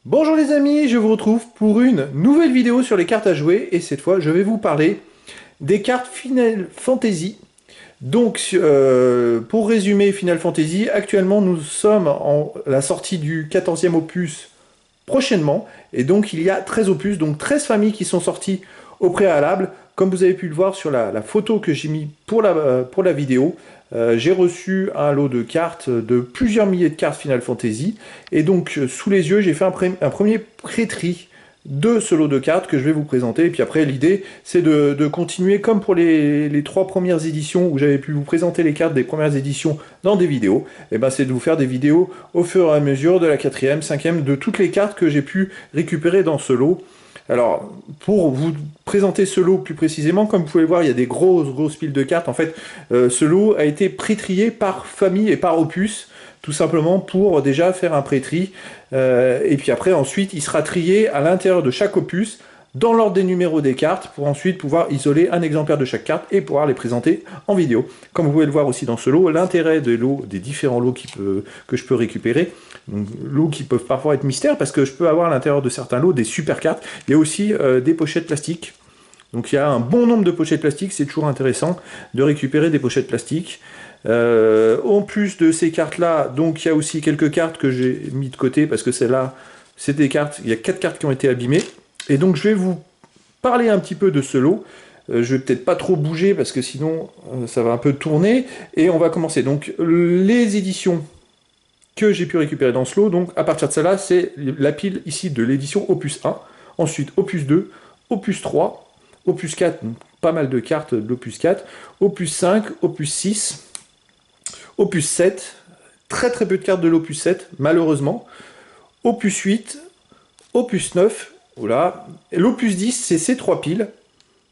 Bonjour les amis, je vous retrouve pour une nouvelle vidéo sur les cartes à jouer et cette fois je vais vous parler des cartes Final Fantasy. Donc pour résumer Final Fantasy, actuellement nous sommes en la sortie du 14e opus prochainement et donc il y a 13 opus, donc 13 familles qui sont sorties au préalable. Comme vous avez pu le voir sur la photo que j'ai mis pour la vidéo, j'ai reçu un lot de cartes, de plusieurs milliers de cartes Final Fantasy. Et donc, sous les yeux, j'ai fait un premier pré-tri de ce lot de cartes que je vais vous présenter. Et puis après, l'idée, c'est de continuer comme pour les trois premières éditions où j'avais pu vous présenter les cartes des premières éditions dans des vidéos. Et ben, c'est de vous faire des vidéos au fur et à mesure de la quatrième, cinquième, de toutes les cartes que j'ai pu récupérer dans ce lot. Alors, pour vous présenter ce lot plus précisément, comme vous pouvez le voir, il y a des grosses piles de cartes. En fait, ce lot a été pré-trié par famille et par opus, tout simplement pour déjà faire un pré-tri. Et puis après, ensuite, il sera trié à l'intérieur de chaque opus, dans l'ordre des numéros des cartes, pour ensuite pouvoir isoler un exemplaire de chaque carte et pouvoir les présenter en vidéo. Comme vous pouvez le voir aussi dans ce lot, l'intérêt des différents lots que je peux récupérer, donc, lots qui peuvent parfois être mystères, parce que je peux avoir à l'intérieur de certains lots des super cartes. Il y a aussi des pochettes plastiques. Donc il y a un bon nombre de pochettes plastiques, c'est toujours intéressant de récupérer des pochettes plastiques. En plus de ces cartes-là, donc il y a aussi quelques cartes que j'ai mis de côté, parce que celles-là, c'est des cartes, il y a 4 cartes qui ont été abîmées. Et donc je vais vous parler un petit peu de ce lot. Je vais peut-être pas trop bouger, parce que sinon ça va un peu tourner. Et on va commencer. Donc les éditions que j'ai pu récupérer dans ce lot. Donc à partir de cela, c'est la pile ici de l'édition Opus 1, ensuite Opus 2, Opus 3, Opus 4, donc pas mal de cartes de l'Opus 4, Opus 5, Opus 6, Opus 7, très peu de cartes de l'Opus 7, malheureusement, Opus 8, Opus 9, voilà, l'Opus 10, c'est ces trois piles.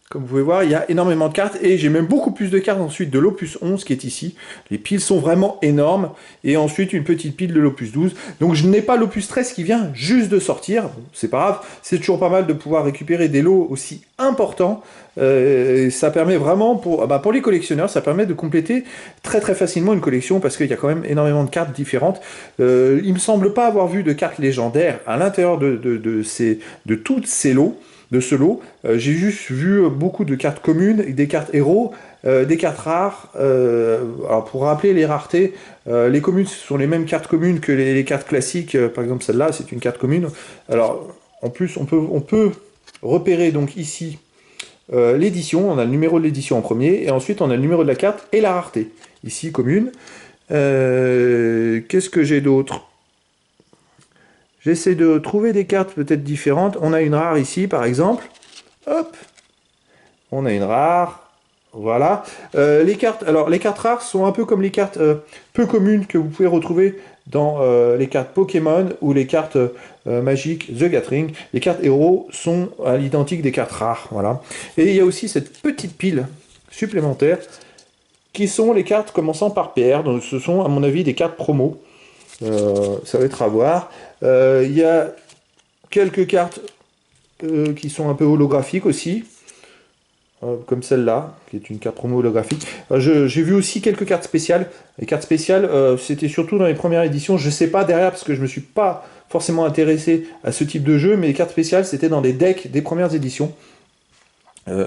Comme vous pouvez voir, il y a énormément de cartes et j'ai même beaucoup plus de cartes ensuite de l'Opus 11 qui est ici. Les piles sont vraiment énormes et ensuite une petite pile de l'Opus 12. Donc je n'ai pas l'Opus 13 qui vient juste de sortir. Bon, c'est pas grave, c'est toujours pas mal de pouvoir récupérer des lots aussi importants. Ça permet vraiment, pour les collectionneurs, ça permet de compléter très facilement une collection parce qu'il y a quand même énormément de cartes différentes. Il me semble pas avoir vu de cartes légendaires à l'intérieur de tous ces lots. De ce lot. J'ai juste vu beaucoup de cartes communes, des cartes héros, des cartes rares. Alors pour rappeler les raretés, les communes ce sont les mêmes cartes communes que les cartes classiques. Par exemple celle-là, c'est une carte commune. Alors en plus on peut repérer donc ici l'édition. On a le numéro de l'édition en premier et ensuite on a le numéro de la carte et la rareté. Ici commune. Qu'est-ce que j'ai d'autre? J'essaie de trouver des cartes peut-être différentes. On a une rare ici, par exemple. Hop, on a une rare. Voilà. Les cartes rares sont un peu comme les cartes peu communes que vous pouvez retrouver dans les cartes Pokémon ou les cartes magiques The Gathering. Les cartes héros sont à l'identique des cartes rares. Voilà. Et il y a aussi cette petite pile supplémentaire qui sont les cartes commençant par PR. Donc ce sont, à mon avis, des cartes promo. Ça va être à voir. Il y a quelques cartes qui sont un peu holographiques aussi, comme celle-là, qui est une carte promo holographique. J'ai vu aussi quelques cartes spéciales. Les cartes spéciales, c'était surtout dans les premières éditions. Je sais pas derrière, parce que je me suis pas forcément intéressé à ce type de jeu, mais les cartes spéciales, c'était dans les decks des premières éditions.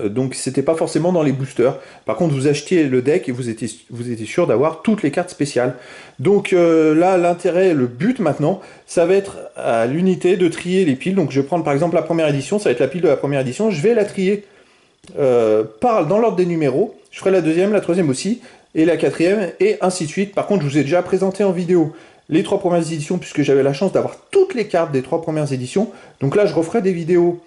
Donc c'était pas forcément dans les boosters. Par contre vous achetiez le deck et vous étiez sûr d'avoir toutes les cartes spéciales. Donc là l'intérêt, le but maintenant, ça va être à l'unité de trier les piles. Donc je vais prendre par exemple la première édition, ça va être la pile de la première édition, je vais la trier dans l'ordre des numéros. Je ferai la deuxième, la troisième aussi, et la quatrième, et ainsi de suite. Par contre je vous ai déjà présenté en vidéo les trois premières éditions, puisque j'avais la chance d'avoir toutes les cartes des trois premières éditions. Donc là je referai des vidéos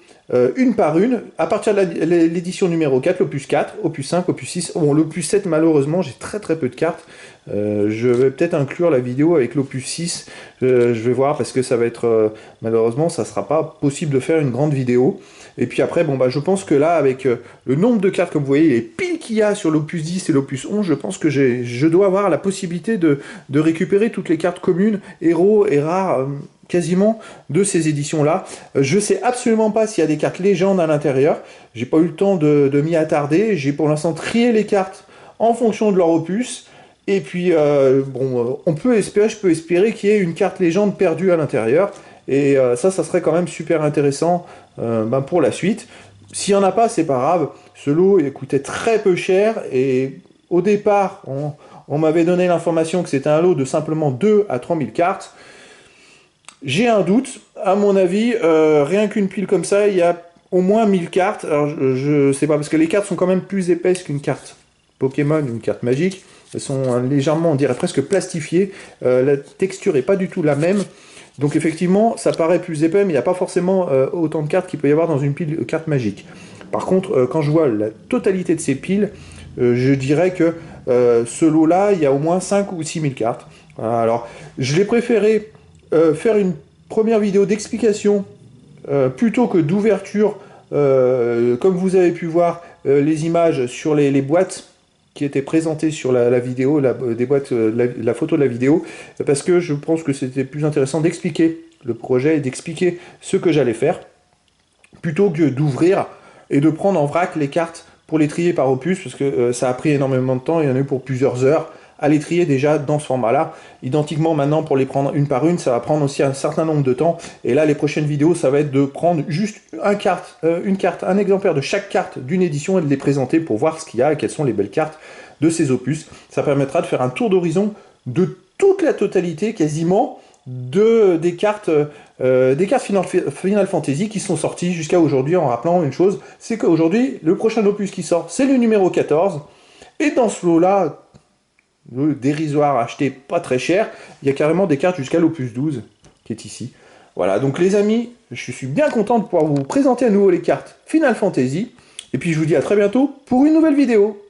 une par une, à partir de l'édition numéro 4, l'opus 4, opus 5, opus 6, bon l'opus 7 malheureusement j'ai très peu de cartes, je vais peut-être inclure la vidéo avec l'opus 6, je vais voir parce que ça va être, malheureusement ça sera pas possible de faire une grande vidéo, et puis après bon je pense que là avec le nombre de cartes comme vous voyez, les piles qu'il y a sur l'opus 10 et l'opus 11, je pense que je dois avoir la possibilité de récupérer toutes les cartes communes, héros et rares, quasiment de ces éditions-là. Je sais absolument pas s'il y a des cartes légendes à l'intérieur. J'ai pas eu le temps de m'y attarder. J'ai pour l'instant trié les cartes en fonction de leur opus. Et puis, je peux espérer qu'il y ait une carte légende perdue à l'intérieur. Et ça serait quand même super intéressant pour la suite. S'il n'y en a pas, c'est pas grave. Ce lot il coûtait très peu cher et au départ, on m'avait donné l'information que c'était un lot de simplement 2 à 3000 cartes. J'ai un doute. À mon avis, rien qu'une pile comme ça, il y a au moins 1000 cartes. Alors, je sais pas, parce que les cartes sont quand même plus épaisses qu'une carte Pokémon, une carte magique. Elles sont légèrement, on dirait presque plastifiées. La texture est pas du tout la même. Donc effectivement, ça paraît plus épais, mais il n'y a pas forcément autant de cartes qu'il peut y avoir dans une pile de cartes magiques. Par contre, quand je vois la totalité de ces piles, je dirais que ce lot-là, il y a au moins 5 ou 6 000 cartes. Voilà, alors, je l'ai préféré faire une première vidéo d'explication plutôt que d'ouverture, comme vous avez pu voir les images sur les boîtes qui étaient présentées sur la vidéo, des boîtes, la photo de la vidéo, parce que je pense que c'était plus intéressant d'expliquer le projet et d'expliquer ce que j'allais faire, plutôt que d'ouvrir et de prendre en vrac les cartes pour les trier par opus, parce que ça a pris énormément de temps, il y en a eu pour plusieurs heures, à les trier déjà dans ce format-là. Identiquement, maintenant, pour les prendre une par une, ça va prendre aussi un certain nombre de temps. Et là, les prochaines vidéos, ça va être de prendre juste une carte, un exemplaire de chaque carte d'une édition et de les présenter pour voir ce qu'il y a et quelles sont les belles cartes de ces opus. Ça permettra de faire un tour d'horizon de toute la totalité, quasiment, des cartes Final Fantasy qui sont sorties jusqu'à aujourd'hui, en rappelant une chose, c'est qu'aujourd'hui, le prochain opus qui sort, c'est le numéro 14. Et dans ce lot-là, dérisoire, acheté pas très cher, il y a carrément des cartes jusqu'à l'opus 12 qui est ici. Voilà, donc les amis, je suis bien content de pouvoir vous présenter à nouveau les cartes Final Fantasy, et puis je vous dis à très bientôt pour une nouvelle vidéo.